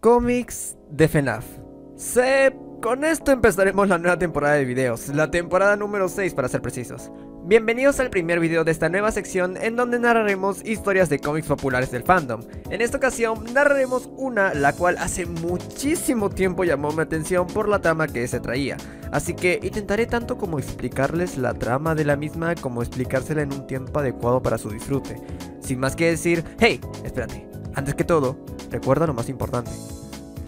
Cómics de FNAF. Con esto empezaremos la nueva temporada de videos, la temporada número 6 para ser precisos. Bienvenidos al primer video de esta nueva sección en donde narraremos historias de cómics populares del fandom. En esta ocasión narraremos una la cual hace muchísimo tiempo llamó mi atención por la trama que se traía. Así que intentaré tanto como explicarles la trama de la misma como explicársela en un tiempo adecuado para su disfrute. Sin más que decir, hey, espérate, antes que todo, recuerda lo más importante.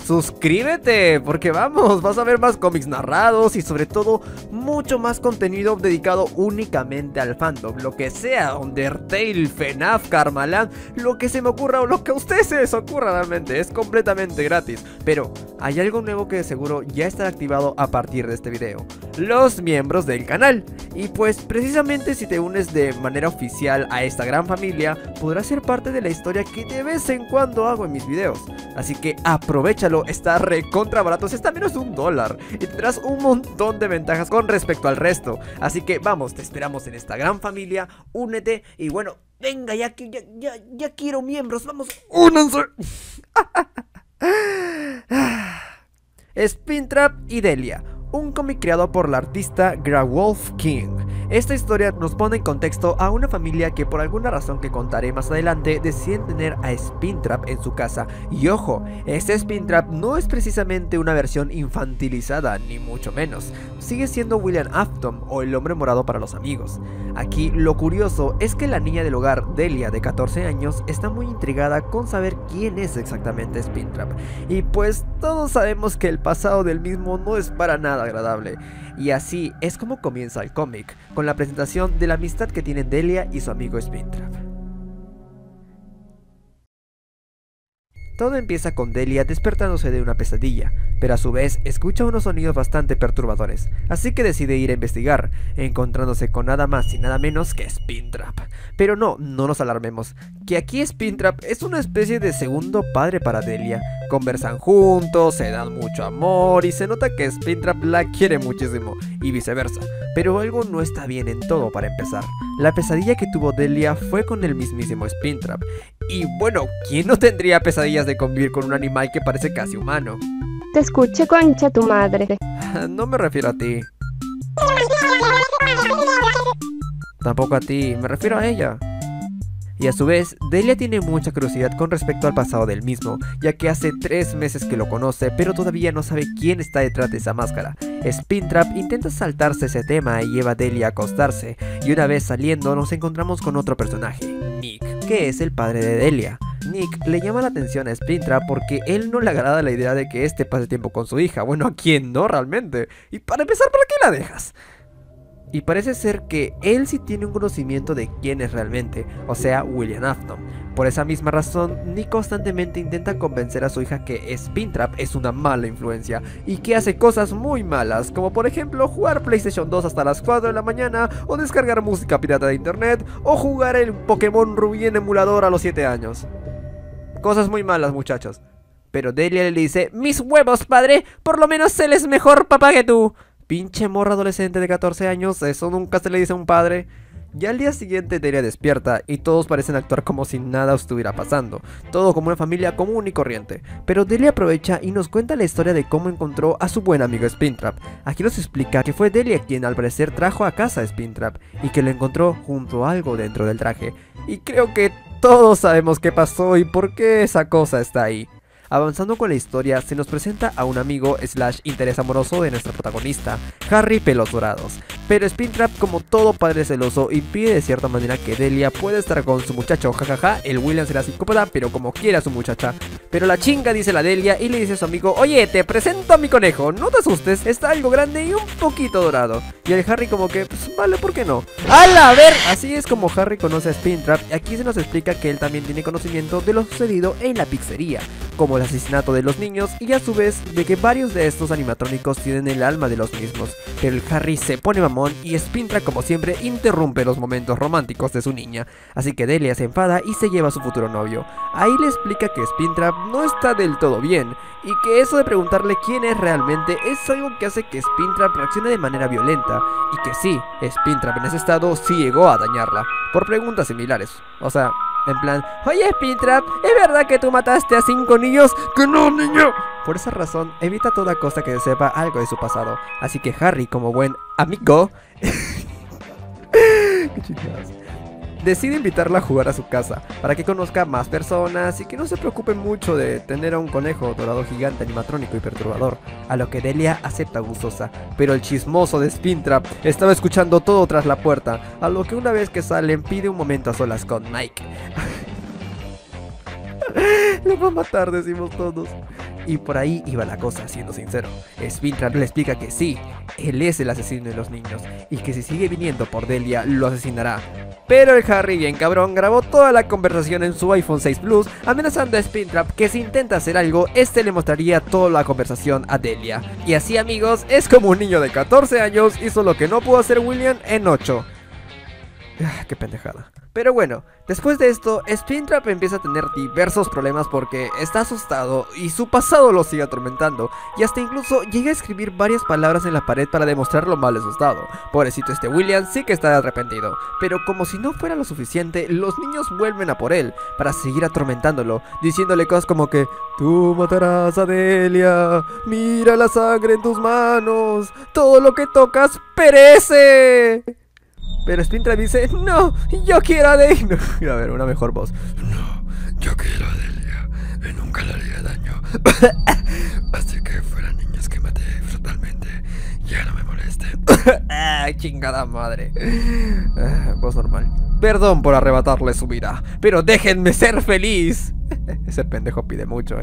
Suscríbete, porque vamos, vas a ver más cómics narrados y sobre todo mucho más contenido dedicado únicamente al fandom. Lo que sea, Undertale, FNAF, Karmaland, lo que se me ocurra o lo que a ustedes se les ocurra realmente, es completamente gratis. Pero hay algo nuevo que de seguro ya estará activado a partir de este video: los miembros del canal. Y pues precisamente si te unes de manera oficial a esta gran familia, podrás ser parte de la historia que de vez en cuando hago en mis videos. Así que aprovechalo. Está recontra barato, está menos de $1 y tendrás un montón de ventajas con respecto al resto. Así que vamos, te esperamos en esta gran familia, únete y bueno, venga, ya quiero miembros, vamos, únanse. Springtrap y Delia, un cómic creado por la artista Grawolf King. Esta historia nos pone en contexto a una familia que por alguna razón que contaré más adelante deciden tener a Springtrap en su casa. Y ojo, este Springtrap no es precisamente una versión infantilizada, ni mucho menos. Sigue siendo William Afton o el hombre morado para los amigos. Aquí lo curioso es que la niña del hogar, Delia, de 14 años, está muy intrigada con saber quién es exactamente Springtrap. Y pues todos sabemos que el pasado del mismo no es para nada agradable. Y así es como comienza el cómic, con la presentación de la amistad que tienen Delia y su amigo Springtrap. Todo empieza con Delia despertándose de una pesadilla, pero a su vez escucha unos sonidos bastante perturbadores, así que decide ir a investigar, encontrándose con nada más y nada menos que Springtrap. Pero no nos alarmemos, que aquí Springtrap es una especie de segundo padre para Delia. Conversan juntos, se dan mucho amor y se nota que Springtrap la quiere muchísimo, y viceversa. Pero algo no está bien en todo para empezar. La pesadilla que tuvo Delia fue con el mismísimo Springtrap. Y bueno, ¿quién no tendría pesadillas de convivir con un animal que parece casi humano? Te escuché, concha tu madre. No me refiero a ti. Tampoco a ti, me refiero a ella. Y a su vez, Delia tiene mucha curiosidad con respecto al pasado del mismo, ya que hace 3 meses que lo conoce, pero todavía no sabe quién está detrás de esa máscara. Springtrap intenta saltarse ese tema y lleva a Delia a acostarse, y una vez saliendo nos encontramos con otro personaje, Nick, que es el padre de Delia. Nick le llama la atención a Springtrap porque él no le agrada la idea de que este pase tiempo con su hija. Bueno, ¿a quién no realmente? Y para empezar, ¿para qué la dejas? Y parece ser que él sí tiene un conocimiento de quién es realmente, o sea, William Afton. Por esa misma razón, Nick constantemente intenta convencer a su hija que Springtrap es una mala influencia y que hace cosas muy malas, como por ejemplo jugar PlayStation 2 hasta las 4 de la mañana, o descargar música pirata de internet, o jugar el Pokémon Rubí en emulador a los 7 años. Cosas muy malas, muchachos. Pero Delia le dice: mis huevos, padre, por lo menos él es mejor papá que tú. Pinche morra adolescente de 14 años, eso nunca se le dice a un padre. Ya al día siguiente Delia despierta y todos parecen actuar como si nada estuviera pasando, todo como una familia común y corriente. Pero Delia aprovecha y nos cuenta la historia de cómo encontró a su buen amigo Springtrap. Aquí nos explica que fue Delia quien al parecer trajo a casa a Springtrap y que lo encontró junto a algo dentro del traje. Y creo que todos sabemos qué pasó y por qué esa cosa está ahí. Avanzando con la historia, se nos presenta a un amigo / interés amoroso de nuestra protagonista, Harry Pelos Dorados. Pero Springtrap, como todo padre celoso, impide de cierta manera que Delia pueda estar con su muchacho. Jajaja, el William será psicópata, pero como quiera a su muchacha. Pero la chinga, dice la Delia, y le dice a su amigo: oye, te presento a mi conejo, no te asustes, está algo grande y un poquito dorado. Y el Harry como que, pues vale, ¿por qué no? ¡Hala! A ver, así es como Harry conoce a Springtrap. Y aquí se nos explica que él también tiene conocimiento de lo sucedido en la pizzería, como el asesinato de los niños, y a su vez de que varios de estos animatrónicos tienen el alma de los mismos. Pero el Harry se pone mamón y Springtrap, como siempre, interrumpe los momentos románticos de su niña. Así que Delia se enfada y se lleva a su futuro novio. Ahí le explica que Springtrap no está del todo bien y que eso de preguntarle quién es realmente es algo que hace que Springtrap reaccione de manera violenta, y que sí, Springtrap en ese estado sí llegó a dañarla por preguntas similares. O sea, En plan, oye Springtrap, ¿es verdad que tú mataste a 5 niños? ¡Que no, niño! Por esa razón, evita a toda costa que se sepa algo de su pasado. Así que Harry, como buen amigo, ¿qué chingados? Decide invitarla a jugar a su casa, para que conozca más personas y que no se preocupe mucho de tener a un conejo dorado gigante animatrónico y perturbador, a lo que Delia acepta gustosa, pero el chismoso de Springtrap estaba escuchando todo tras la puerta, a lo que una vez que salen pide un momento a solas con Mike. Lo va a matar, decimos todos. Y por ahí iba la cosa, siendo sincero. Springtrap le explica que sí, él es el asesino de los niños, y que si sigue viniendo por Delia, lo asesinará. Pero el Harry, bien cabrón, grabó toda la conversación en su iPhone 6 Plus, amenazando a Springtrap que si intenta hacer algo, este le mostraría toda la conversación a Delia. Y así, amigos, es como un niño de 14 años hizo lo que no pudo hacer William en 8. Qué pendejada. Pero bueno, después de esto, Springtrap empieza a tener diversos problemas porque está asustado y su pasado lo sigue atormentando. Y hasta incluso llega a escribir varias palabras en la pared para demostrar lo mal asustado. Pobrecito este William sí que está arrepentido. Pero como si no fuera lo suficiente, los niños vuelven a por él para seguir atormentándolo, diciéndole cosas como que tú matarás a Delia, mira la sangre en tus manos, todo lo que tocas perece. Pero Springtrap dice, no, yo quiero a Delia. A ver, una mejor voz. No, yo quiero a Delia y nunca le haría daño. Así que fueran niños que maté brutalmente, ya no me moleste. Chingada madre. Voz normal. Perdón por arrebatarle su vida, pero déjenme ser feliz. Ese pendejo pide mucho,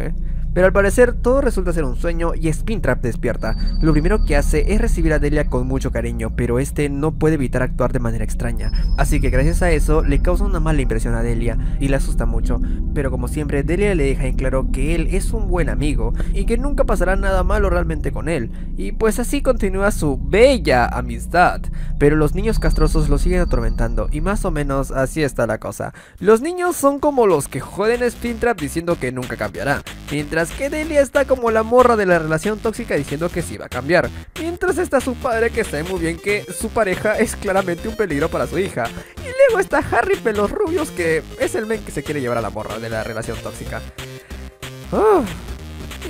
Pero al parecer todo resulta ser un sueño y Springtrap despierta. Lo primero que hace es recibir a Delia con mucho cariño, pero este no puede evitar actuar de manera extraña. Así que gracias a eso le causa una mala impresión a Delia y la asusta mucho. Pero como siempre, Delia le deja en claro que él es un buen amigo y que nunca pasará nada malo realmente con él. Y pues así continúa su bella amistad. Pero los niños castrosos lo siguen atormentando y más o menos así está la cosa. Los niños son como los que joden a Springtrap diciendo que nunca cambiará, mientras que Delia está como la morra de la relación tóxica diciendo que sí va a cambiar. Mientras está su padre que sabe muy bien que su pareja es claramente un peligro para su hija. Y luego está Harry pelos rubios que es el men que se quiere llevar a la morra de la relación tóxica.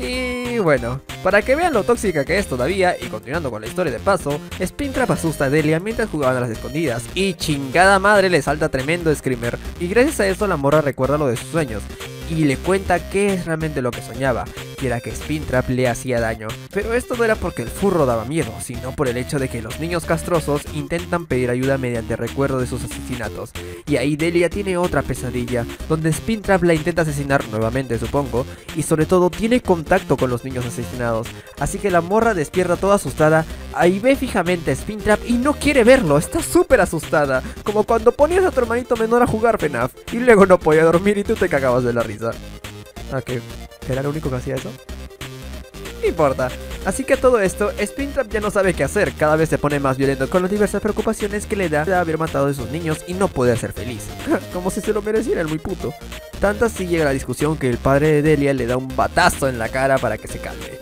Y bueno, para que vean lo tóxica que es todavía, y continuando con la historia de paso, Springtrap asusta a Delia mientras jugaban a las escondidas, y chingada madre le salta tremendo screamer, y gracias a eso la morra recuerda lo de sus sueños, y le cuenta qué es realmente lo que soñaba, que era que Springtrap le hacía daño. Pero esto no era porque el furro daba miedo, sino por el hecho de que los niños castrosos intentan pedir ayuda mediante recuerdo de sus asesinatos. Y ahí Delia tiene otra pesadilla, donde Springtrap la intenta asesinar nuevamente, supongo, y sobre todo tiene contacto con los niños asesinados. Así que la morra despierta toda asustada, ahí ve fijamente a Springtrap y no quiere verlo, está súper asustada, como cuando ponías a tu hermanito menor a jugar FNAF, y luego no podía dormir y tú te cagabas de la risa. ¿Que era el único que hacía eso? No importa. Así que a todo esto, Springtrap ya no sabe qué hacer, cada vez se pone más violento con las diversas preocupaciones que le da de haber matado a sus niños y no poder ser feliz. Como si se lo mereciera el muy puto. Tanto así llega la discusión que el padre de Delia le da un batazo en la cara para que se calme.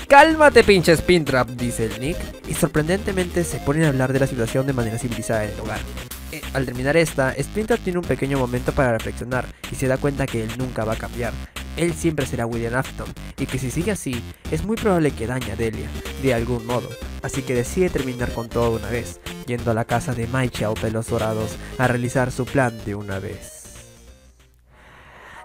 ¡Cálmate, pinche Springtrap!, dice el Nick, y sorprendentemente se ponen a hablar de la situación de manera civilizada en el hogar. Al terminar esta, Springtrap tiene un pequeño momento para reflexionar y se da cuenta que él nunca va a cambiar. Él siempre será William Afton, y que si sigue así, es muy probable que dañe a Delia, de algún modo. Así que decide terminar con todo una vez, yendo a la casa de Michael Pelos Dorados a realizar su plan de una vez.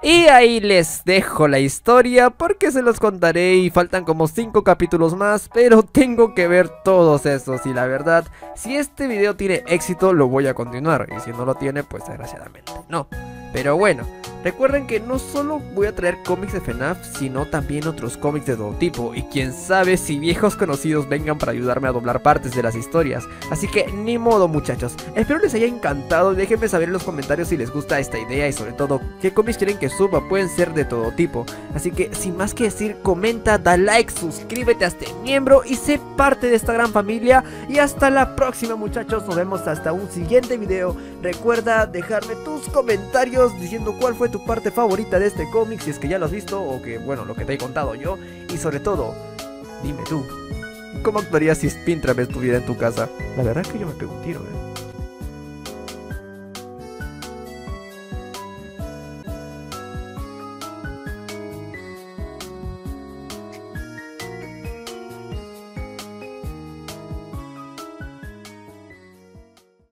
Y ahí les dejo la historia porque se los contaré y faltan como 5 capítulos más, pero tengo que ver todos esos y la verdad, si este video tiene éxito lo voy a continuar y si no lo tiene pues desgraciadamente no. Pero bueno, recuerden que no solo voy a traer cómics de FNAF, sino también otros cómics de todo tipo, y quién sabe si viejos conocidos vengan para ayudarme a doblar partes de las historias. Así que ni modo, muchachos, espero les haya encantado, déjenme saber en los comentarios si les gusta esta idea y sobre todo qué cómics quieren que suba, pueden ser de todo tipo. Así que sin más que decir, comenta, da like, suscríbete, hazte miembro y sé parte de esta gran familia. Y hasta la próxima, muchachos, nos vemos hasta un siguiente video. Recuerda dejarme tus comentarios diciendo cuál fue tu parte favorita de este cómic, si es que ya lo has visto o que, bueno, lo que te he contado yo. Y sobre todo, dime tú, ¿cómo actuarías si Springtrap estuviera en tu casa? La verdad es que yo me pego un tiro,